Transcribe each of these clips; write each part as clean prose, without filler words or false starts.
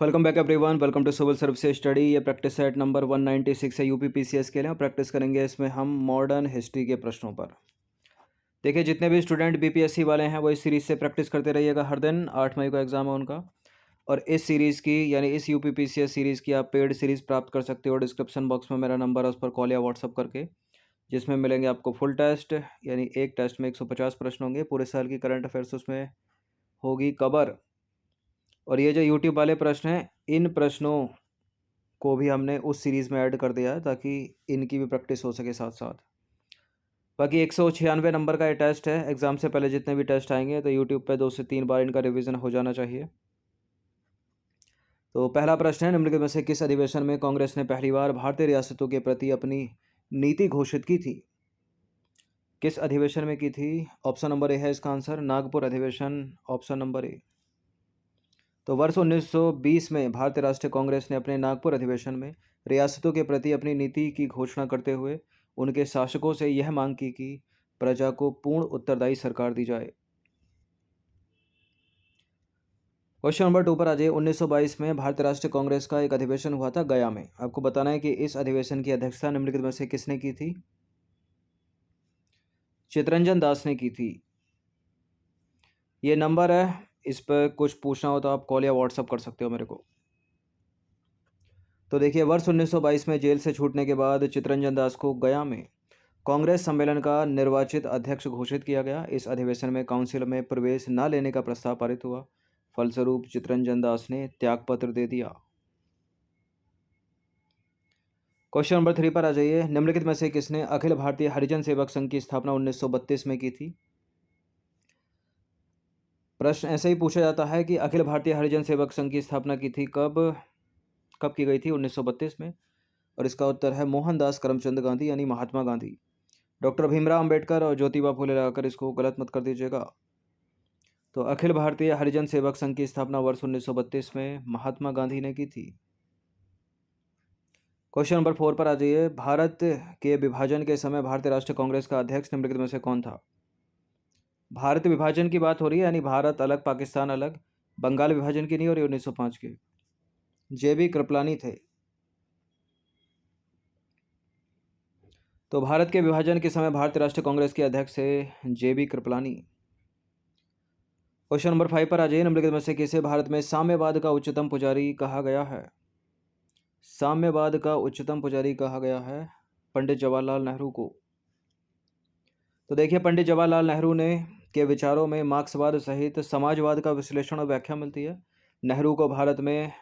Welcome back everyone. Welcome to civil services study. ये practice set number 196 है UP PCS के लिए। Practice करेंगे इसमें हम मॉडर्न हिस्ट्री के प्रश्नों पर। देखिए, जितने भी स्टूडेंट बीपीएससी वाले हैं वो इस सीरीज़ से प्रैक्टिस करते रहिएगा। हर दिन 8 मई को एग्ज़ाम है उनका। और इस सीरीज़ की यानी इस यूपी पीसीएस सीरीज़ की आप पेड सीरीज़ प्राप्त कर सकते हो। डिस्क्रिप्शन बॉक्स में मेरा नंबर है, उस पर कॉल या व्हाट्सअप करके, जिसमें मिलेंगे आपको फुल टेस्ट, यानी एक टेस्ट में 150 प्रश्न होंगे। पूरे साल की करंट अफेयर्स उसमें होगी कवर। और ये जो यूट्यूब वाले प्रश्न हैं, इन प्रश्नों को भी हमने उस सीरीज़ में ऐड कर दिया है ताकि इनकी भी प्रैक्टिस हो सके साथ साथ। बाकी 196 नंबर का ये टेस्ट है। एग्ज़ाम से पहले जितने भी टेस्ट आएंगे तो यूट्यूब पे 2 से 3 बार इनका रिवीजन हो जाना चाहिए। तो पहला प्रश्न है, निम्नलिखित में से किस अधिवेशन में कांग्रेस ने पहली बार भारतीय रियासतों के प्रति अपनी नीति घोषित की थी? किस अधिवेशन में की थी? ऑप्शन नंबर ए है इसका आंसर, नागपुर अधिवेशन, ऑप्शन नंबर ए। तो वर्ष 1920 में भारतीय राष्ट्रीय कांग्रेस ने अपने नागपुर अधिवेशन में रियासतों के प्रति अपनी नीति की घोषणा करते हुए उनके शासकों से यह मांग की कि प्रजा को पूर्ण उत्तरदायी सरकार दी जाए। क्वेश्चन नंबर 2 पर आ जाइए। 1922 में भारतीय राष्ट्रीय कांग्रेस का एक अधिवेशन हुआ था गया में। आपको बताना है कि इस अधिवेशन की अध्यक्षता निम्नलिखित में से किसने की थी? चितरंजन दास ने की थी। ये नंबर है, इस पर कुछ पूछना हो तो आप कॉल या व्हाट्सअप कर सकते हो मेरे को। तो देखिए, वर्ष 1922 में जेल से छूटने के बाद चितरंजन दास को गया में कांग्रेस सम्मेलन का निर्वाचित अध्यक्ष घोषित किया गया। इस अधिवेशन में काउंसिल में प्रवेश न लेने का प्रस्ताव पारित हुआ। फलस्वरूप चितरंजन दास ने त्यागपत्र दे दिया। क्वेश्चन नंबर 3 पर आ जाइए। निम्नलिखित में से किसने अखिल भारतीय हरिजन सेवक संघ की स्थापना 1932 में की थी? प्रश्न ऐसे ही पूछा जाता है कि अखिल भारतीय हरिजन सेवक संघ की स्थापना की थी कब की गई थी? 1932 में। और इसका उत्तर है मोहनदास करमचंद गांधी, यानी महात्मा गांधी। डॉक्टर भीमराव अंबेडकर और ज्योतिबा फुले लगाकर इसको गलत मत कर दीजिएगा। तो अखिल भारतीय हरिजन सेवक संघ की स्थापना वर्ष 1932 में महात्मा गांधी ने की थी। क्वेश्चन नंबर 4 पर आ जाइए। भारत के विभाजन के समय भारतीय राष्ट्रीय कांग्रेस का अध्यक्ष निम्नलिखित में से कौन था? भारत विभाजन की बात हो रही है, यानी भारत अलग पाकिस्तान अलग। बंगाल विभाजन की नहीं हो रही 1905 के। जेबी कृपलानी थे। तो भारत के विभाजन के समय भारतीय राष्ट्रीय कांग्रेस के अध्यक्ष थे जेबी कृपलानी। क्वेश्चन नंबर 5 पर आ जाइए। निम्नलिखित में से किसे भारत में साम्यवाद का उच्चतम पुजारी कहा गया है? साम्यवाद का उच्चतम पुजारी कहा गया है पंडित जवाहरलाल नेहरू को। तो देखिए, पंडित जवाहरलाल नेहरू ने के विचारों में मार्क्सवाद सहित समाजवाद का विश्लेषण और व्याख्या मिलती है। नेहरू को भारत में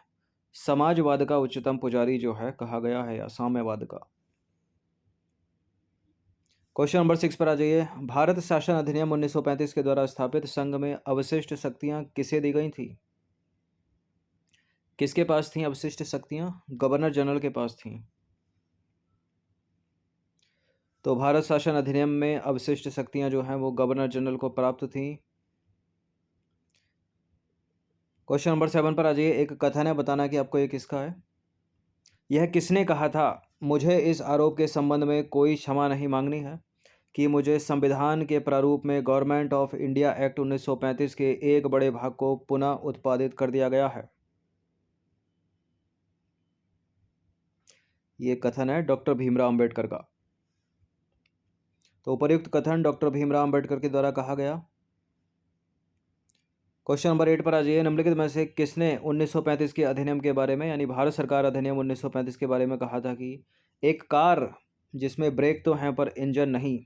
समाजवाद का उच्चतम पुजारी जो है कहा गया है, या साम्यवाद का। क्वेश्चन नंबर 6 पर आ जाइए। भारत शासन अधिनियम 1935 के द्वारा स्थापित संघ में अवशिष्ट शक्तियां किसे दी गई थी? किसके पास थी अवशिष्ट शक्तियां? गवर्नर जनरल के पास थी। तो भारत शासन अधिनियम में अवशिष्ट शक्तियां जो हैं वो गवर्नर जनरल को प्राप्त थी। क्वेश्चन नंबर 7 पर आ जाइए। एक कथन है, बताना कि आपको ये किसका है। यह किसने कहा था? मुझे इस आरोप के संबंध में कोई क्षमा नहीं मांगनी है कि मुझे संविधान के प्रारूप में गवर्नमेंट ऑफ इंडिया एक्ट 1935 के एक बड़े भाग को पुनः उत्पादित कर दिया गया है। ये कथन है डॉक्टर भीमराव अंबेडकर का। तो उपर्युक्त कथन डॉक्टर भीमराव अंबेडकर के द्वारा कहा गया। क्वेश्चन नंबर 8 पर आ जाइए। निम्नलिखित में से किसने 1935 के अधिनियम के बारे में, यानी भारत सरकार अधिनियम 1935 के बारे में कहा था कि एक कार जिसमें ब्रेक तो हैं पर इंजन नहीं?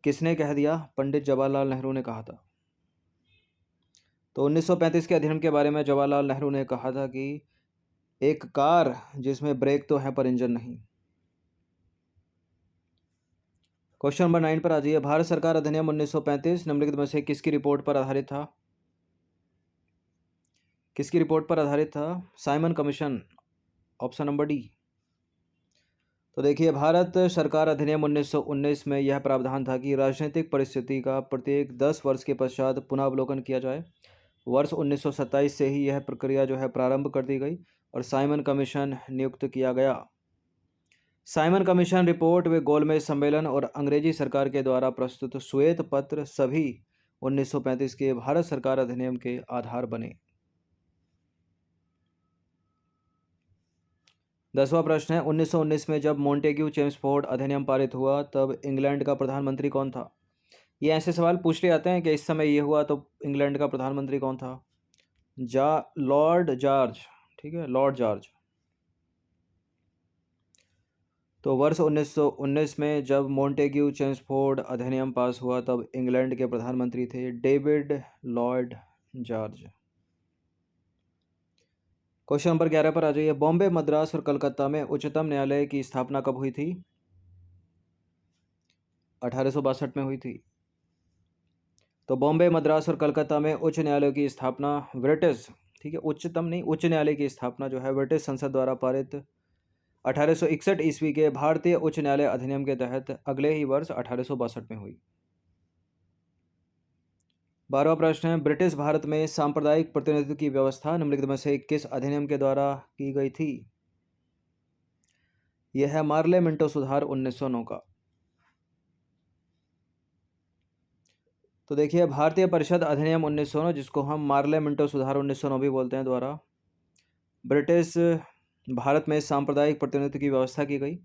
किसने कह दिया? पंडित जवाहरलाल नेहरू ने कहा था। तो 1935 के अधिनियम के बारे में जवाहरलाल नेहरू ने कहा था कि एक कार जिसमें ब्रेक तो है पर इंजन नहीं। क्वेश्चन नंबर 9 पर आ जाइए। भारत सरकार अधिनियम 1935 निम्नलिखित में से किसकी रिपोर्ट पर आधारित था? किसकी रिपोर्ट पर आधारित था? Simon commission, option number D. तो देखिए, भारत सरकार अधिनियम 1919 में यह प्रावधान था कि राजनीतिक परिस्थिति का प्रत्येक 10 वर्ष के पश्चात पुनरावलोकन किया जाए। वर्ष 1927 से ही यह प्रक्रिया जो है प्रारंभ कर दी गई और साइमन कमीशन नियुक्त किया गया। साइमन कमीशन रिपोर्ट व गोलमेज सम्मेलन और अंग्रेजी सरकार के द्वारा प्रस्तुत श्वेत पत्र सभी 1935 के भारत सरकार अधिनियम के आधार बने। 10वां प्रश्न है 1919 में जब मॉन्टेग्यू चेम्सफोर्ड अधिनियम पारित हुआ तब इंग्लैंड का प्रधानमंत्री कौन था। ये ऐसे सवाल पूछ लिए जाते हैं कि इस समय ये हुआ तो इंग्लैंड का प्रधानमंत्री कौन था। Lord George. ठीक है, लॉर्ड जॉर्ज। तो वर्ष 1919 में जब मॉन्टेग्यू चेम्सफोर्ड अधिनियम पास हुआ तब इंग्लैंड के प्रधानमंत्री थे David Lord George. Question number 11 पर आ जाइए। बॉम्बे, मद्रास और कलकत्ता में उच्चतम न्यायालय की स्थापना कब हुई थी। 1862 में हुई थी। तो बॉम्बे, मद्रास और कलकत्ता में उच्च न्यायालय की स्थापना ब्रिटिश, ठीक है, उच्चतम नहीं, उच्च न्यायालय की स्थापना जो है ब्रिटिश संसद द्वारा पारित 1861 ईस्वी के भारतीय उच्च न्यायालय अधिनियम के तहत अगले ही वर्ष 1862 में हुई। 12वां प्रश्न है ब्रिटिश भारत में सांप्रदायिक प्रतिनिधित्व की व्यवस्था निम्नलिखित में से किस अधिनियम के द्वारा की गई थी। यह है मार्ले मिंटो सुधार 1909 का। तो देखिए भारतीय परिषद अधिनियम 1909, जिसको हम मार्ले मिंटो सुधार 1909 भी बोलते हैं, द्वारा ब्रिटिश भारत में सांप्रदायिक प्रतिनिधित्व की व्यवस्था की गई,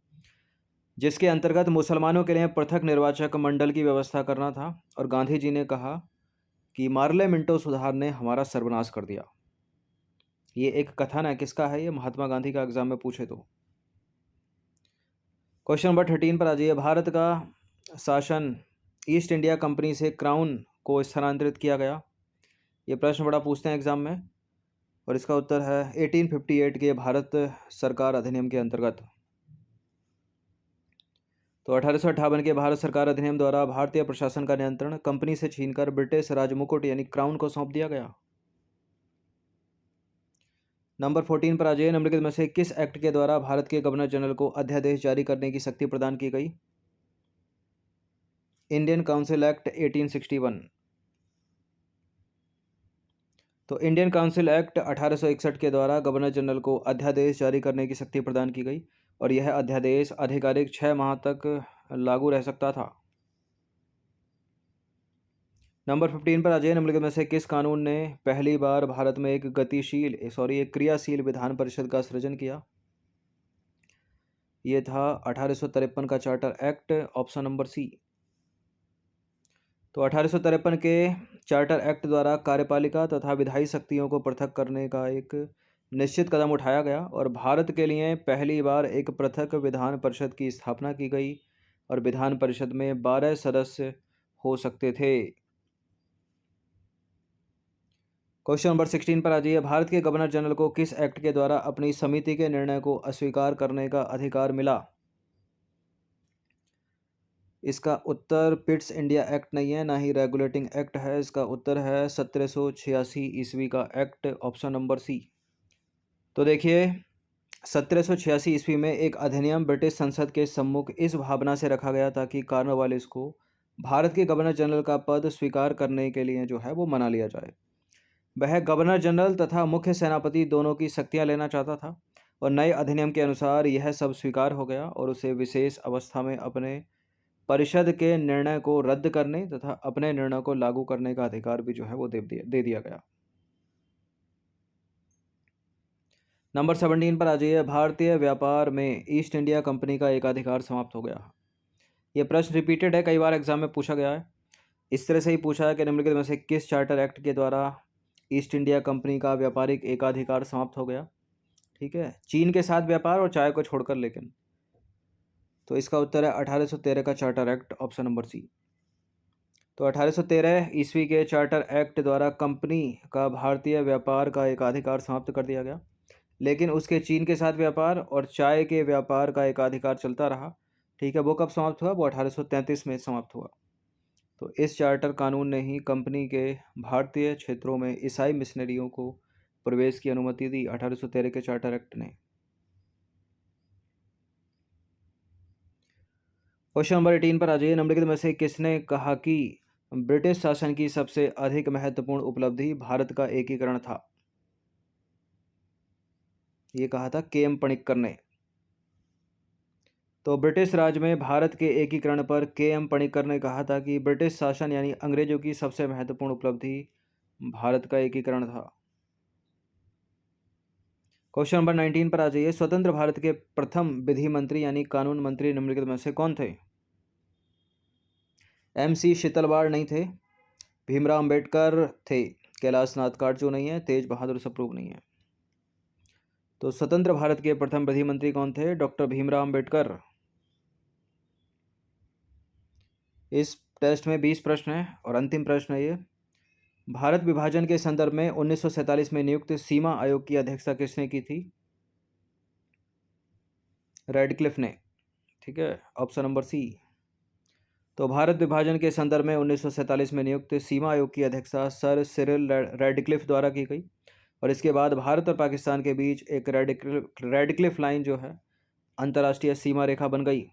जिसके अंतर्गत मुसलमानों के लिए पृथक निर्वाचक मंडल की व्यवस्था करना था। और गांधी जी ने कहा कि मार्ले मिंटो सुधार ने हमारा सर्वनाश कर दिया। ये एक कथन है, किसका है ये, महात्मा गांधी का एग्जाम में पूछे तो। क्वेश्चन नंबर 13 पर आ जाइए। भारत का शासन ईस्ट इंडिया कंपनी से क्राउन को स्थानांतरित किया गया। ये प्रश्न बड़ा पूछते हैं एग्जाम में, और इसका उत्तर है 1858 के भारत सरकार अधिनियम के अंतर्गत। तो 1858 के भारत सरकार अधिनियम द्वारा भारतीय प्रशासन का नियंत्रण कंपनी से छीनकर ब्रिटिश राजमुकुट यानी क्राउन को सौंप दिया गया। नंबर 14 पर आ जाइए। निम्नलिखित में से किस एक्ट के द्वारा भारत के गवर्नर जनरल को अध्यादेश जारी करने की शक्ति प्रदान की गई। Indian council act 1861। तो इंडियन काउंसिल एक्ट 1861 के द्वारा गवर्नर जनरल को अध्यादेश जारी करने की शक्ति प्रदान की गई, और यह अध्यादेश आधिकारिक 6 माह तक लागू रह सकता था। नंबर 15 पर आ जाइए। निम्नलिखित में से किस कानून ने पहली बार भारत में एक क्रियाशील विधान परिषद का सृजन किया। ये था 1853 का charter act, option number C. तो 1853 के चार्टर एक्ट द्वारा कार्यपालिका तथा विधायी शक्तियों को पृथक करने का एक निश्चित कदम उठाया गया, और भारत के लिए पहली बार एक पृथक विधान परिषद की स्थापना की गई, और विधान परिषद में 12 सदस्य हो सकते थे। क्वेश्चन नंबर 16 पर आ जाइए। भारत के गवर्नर जनरल को किस एक्ट के द्वारा अपनी समिति के निर्णय को अस्वीकार करने का अधिकार मिला। इसका उत्तर पिट्स इंडिया एक्ट नहीं है, ना ही रेगुलेटिंग एक्ट है। इसका उत्तर है 1786 ईस्वी का एक्ट, ऑप्शन नंबर सी। तो देखिए 1786 ईस्वी में एक अधिनियम ब्रिटिश संसद के सम्मुख इस भावना से रखा गया था कि कॉर्नवालिस को भारत के गवर्नर जनरल का पद स्वीकार करने के लिए जो है वो मना लिया जाए। वह गवर्नर जनरल तथा मुख्य सेनापति दोनों की शक्तियां लेना चाहता था, और नए अधिनियम के अनुसार यह सब स्वीकार हो गया, और उसे विशेष अवस्था में अपने परिषद के निर्णय को रद्द करने तथा अपने निर्णय को लागू करने का अधिकार भी जो है वो दे दिया गया। नंबर 17 पर आ जाइए। भारतीय व्यापार में ईस्ट इंडिया कंपनी का एकाधिकार समाप्त हो गया। यह प्रश्न रिपीटेड है, कई बार एग्जाम में पूछा गया है। इस तरह से ही पूछा है कि निम्नलिखित में से किस चार्टर एक्ट के द्वारा ईस्ट इंडिया कंपनी का व्यापारिक एकाधिकार समाप्त हो गया। ठीक है, चीन के साथ व्यापार और चाय को छोड़कर, लेकिन। तो इसका उत्तर है 1813 का charter act, option number C. तो 1813 ईस्वी के चार्टर एक्ट द्वारा कंपनी का भारतीय व्यापार का एकाधिकार समाप्त कर दिया गया, लेकिन उसके चीन के साथ व्यापार और चाय के व्यापार का एकाधिकार चलता रहा। ठीक है, वो कब समाप्त हुआ, वो 1833 में समाप्त हुआ। तो इस चार्टर कानून ने ही कंपनी के भारतीय क्षेत्रों में ईसाई मिशनरियों को प्रवेश की अनुमति दी, 1813 के चार्टर एक्ट ने। क्वेश्चन नंबर 18 पर आ जाइए। निम्नलिखित में से किसने कहा कि ब्रिटिश शासन की सबसे अधिक महत्वपूर्ण उपलब्धि भारत का एकीकरण था। ये कहा था के.एम. पणिक्कर ने। तो ब्रिटिश राज में भारत के एकीकरण पर के.एम. पणिक्कर ने कहा था कि ब्रिटिश शासन यानी अंग्रेजों की सबसे महत्वपूर्ण उपलब्धि भारत का एकीकरण था। क्वेश्चन नंबर 19 पर आ जाइए। स्वतंत्र भारत के प्रथम विधि मंत्री यानी कानून मंत्री निम्नलिखित में से कौन थे? MC शीतलवाड़ नहीं थे, भीमराव अंबेडकर थे, कैलाश नाथ काटजू नहीं है, तेज बहादुर सप्रू नहीं है। तो स्वतंत्र भारत के प्रथम विधि मंत्री कौन थे? डॉक्टर भीमराव अंबेडकर। इस टेस्ट में 20 प्रश्न हैं और अंतिम प्रश्न है ये। भारत विभाजन के संदर्भ में 1947 में नियुक्त सीमा आयोग की अध्यक्षता किसने की थी? रेडक्लिफ ने। ठीक है, ऑप्शन नंबर सी। तो भारत विभाजन के संदर्भ में 1947 में नियुक्त सीमा आयोग की अध्यक्षता सर सिरिल रेडक्लिफ द्वारा की गई और इसके बाद भारत और पाकिस्तान के बीच एक रेडक्लिफ लाइन जो है अंतर्राष्ट्रीय सीमा रेखा बन गई।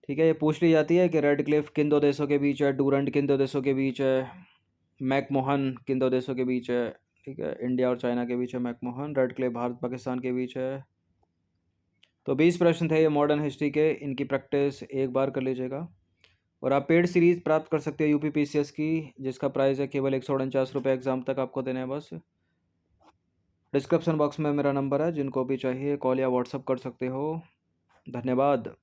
ठीक है, ये पूछ ली जाती है कि रेडक्लिफ किन दो देशों के बीच है, डूरंट किन दो देशों के बीच है, मैकमोहन किन दो देशों के बीच है। ठीक है, इंडिया और चाइना के बीच है मैकमोहन, रेडक्लिफ भारत पाकिस्तान के बीच है। तो 20 प्रश्न थे ये मॉडर्न हिस्ट्री के, इनकी प्रैक्टिस एक बार कर लीजिएगा और आप पेड सीरीज़ प्राप्त कर सकते हो UPPCS की, जिसका प्राइस है केवल 149 रुपये। एग्ज़ाम तक आपको देने हैं बस। डिस्क्रिप्शन बॉक्स में मेरा नंबर है, जिनको भी चाहिए कॉल या व्हाट्सअप कर सकते हो। धन्यवाद।